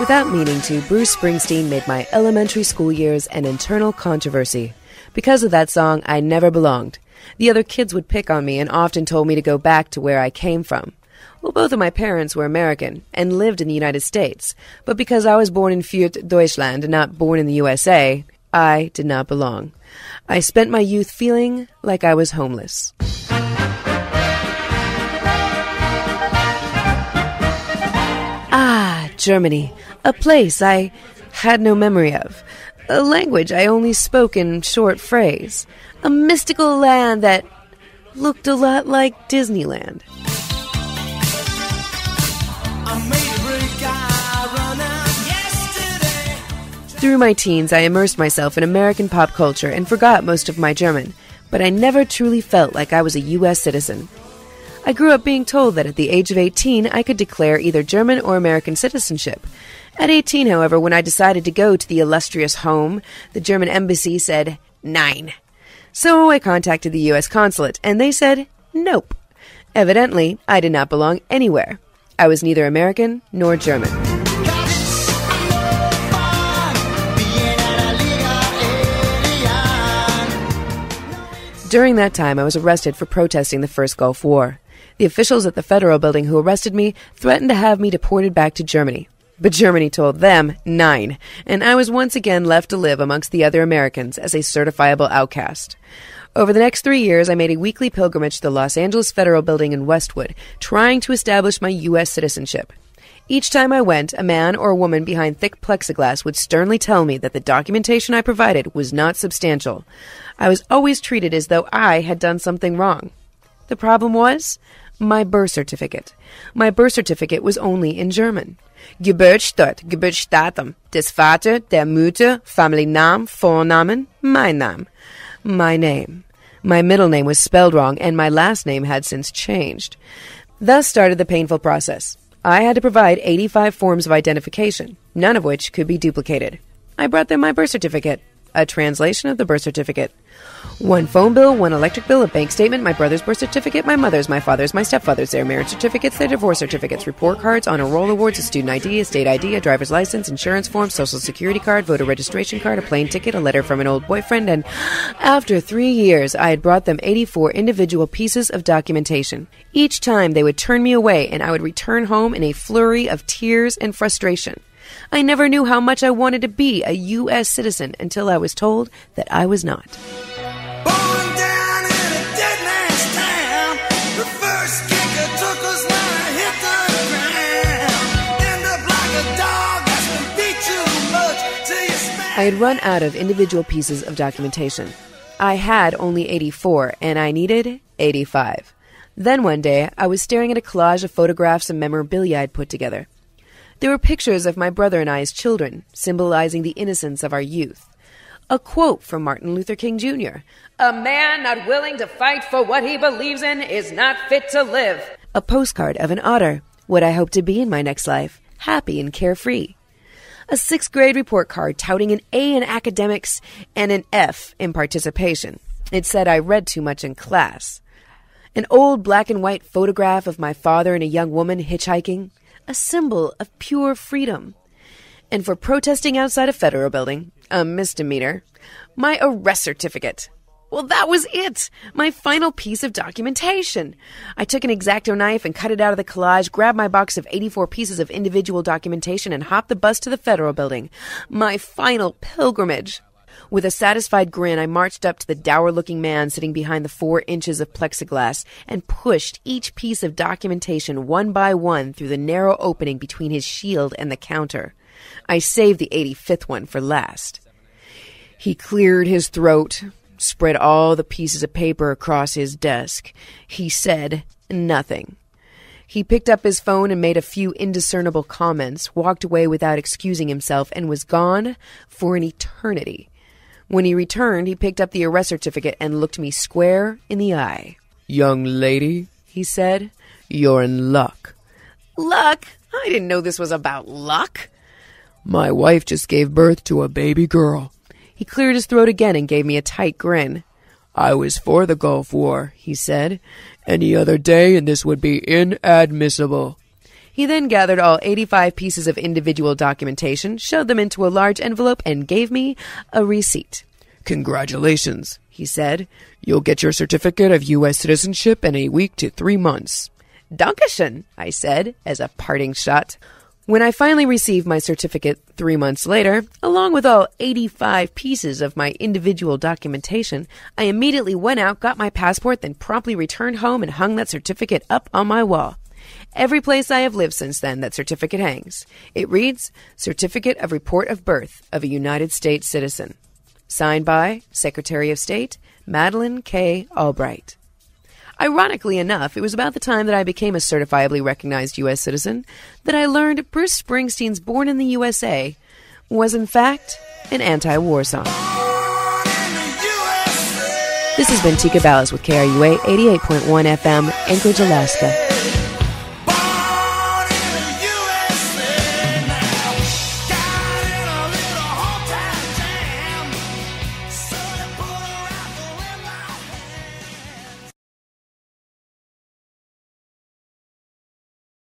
Without meaning to, Bruce Springsteen made my elementary school years an internal controversy. Because of that song, I never belonged. The other kids would pick on me and often told me to go back to where I came from. Well, both of my parents were American and lived in the United States, but because I was born in Fürth, Deutschland, and not born in the USA, I did not belong. I spent my youth feeling like I was homeless. Ah, Germany, a place I had no memory of, a language I only spoke in short phrase, a mystical land that looked a lot like Disneyland. Through my teens, I immersed myself in American pop culture and forgot most of my German, but I never truly felt like I was a U.S. citizen. I grew up being told that at the age of 18, I could declare either German or American citizenship. At 18, however, when I decided to go to the illustrious home, the German embassy said, "Nein." So I contacted the U.S. consulate, and they said, nope. Evidently, I did not belong anywhere. I was neither American nor German. During that time, I was arrested for protesting the first Gulf War. The officials at the federal building who arrested me threatened to have me deported back to Germany. But Germany told them, "Nein," and I was once again left to live amongst the other Americans as a certifiable outcast. Over the next 3 years, I made a weekly pilgrimage to the Los Angeles Federal Building in Westwood, trying to establish my U.S. citizenship. Each time I went, a man or a woman behind thick plexiglass would sternly tell me that the documentation I provided was not substantial. I was always treated as though I had done something wrong. The problem was my birth certificate. My birth certificate was only in German. Geburtsort, Geburtsdatum, des Vater, der Mutter, Familiennamen, Vornamen, mein Name. My name. My middle name was spelled wrong, and my last name had since changed. Thus started the painful process. I had to provide 85 forms of identification, none of which could be duplicated. I brought them my birth certificate, a translation of the birth certificate. One phone bill, one electric bill, a bank statement, my brother's birth certificate, my mother's, my father's, my stepfather's, their marriage certificates, their divorce certificates, report cards, honor roll awards, a student ID, a state ID, a driver's license, insurance form, social security card, voter registration card, a plane ticket, a letter from an old boyfriend, and after 3 years, I had brought them 84 individual pieces of documentation. Each time they would turn me away, and I would return home in a flurry of tears and frustration. I never knew how much I wanted to be a U.S. citizen until I was told that I was not. Born down in a dead man's town, the first kicker took us when I hit the ground. End up like a dog that's been beat too much till you smack. I had run out of individual pieces of documentation. I had only 84, and I needed 85. Then one day, I was staring at a collage of photographs and memorabilia I'd put together. There were pictures of my brother and I as children, symbolizing the innocence of our youth. A quote from Martin Luther King Jr. "A man not willing to fight for what he believes in is not fit to live." A postcard of an otter, what I hope to be in my next life, happy and carefree. A 6th grade report card touting an A in academics and an F in participation. It said I read too much in class. An old black and white photograph of my father and a young woman hitchhiking. A symbol of pure freedom. And for protesting outside a federal building, a misdemeanor, my arrest certificate. Well, that was it! My final piece of documentation. I took an X-Acto knife and cut it out of the collage, grabbed my box of 84 pieces of individual documentation, and hopped the bus to the federal building. My final pilgrimage. With a satisfied grin, I marched up to the dour-looking man sitting behind the 4 inches of plexiglass and pushed each piece of documentation one by one through the narrow opening between his shield and the counter. I saved the 85th one for last. He cleared his throat, spread all the pieces of paper across his desk. He said nothing. He picked up his phone and made a few indiscernible comments, walked away without excusing himself, and was gone for an eternity. When he returned, he picked up the arrest certificate and looked me square in the eye. "Young lady," he said, "you're in luck." Luck? I didn't know this was about luck. "My wife just gave birth to a baby girl." He cleared his throat again and gave me a tight grin. "I was for the Gulf War," he said. "Any other day and this would be inadmissible." He then gathered all 85 pieces of individual documentation, showed them into a large envelope, and gave me a receipt. "Congratulations," he said. "You'll get your certificate of U.S. citizenship in a week to 3 months. "Dankeschön," I said, as a parting shot. When I finally received my certificate 3 months later, along with all 85 pieces of my individual documentation, I immediately went out, got my passport, then promptly returned home and hung that certificate up on my wall. Every place I have lived since then, that certificate hangs. It reads, Certificate of Report of Birth of a United States Citizen. Signed by Secretary of State, Madeleine K. Albright. Ironically enough, it was about the time that I became a certifiably recognized U.S. citizen that I learned Bruce Springsteen's Born in the USA was, in fact, an anti-war song. This has been Tika Ballas with KRUA 88.1 FM, Anchorage, Alaska.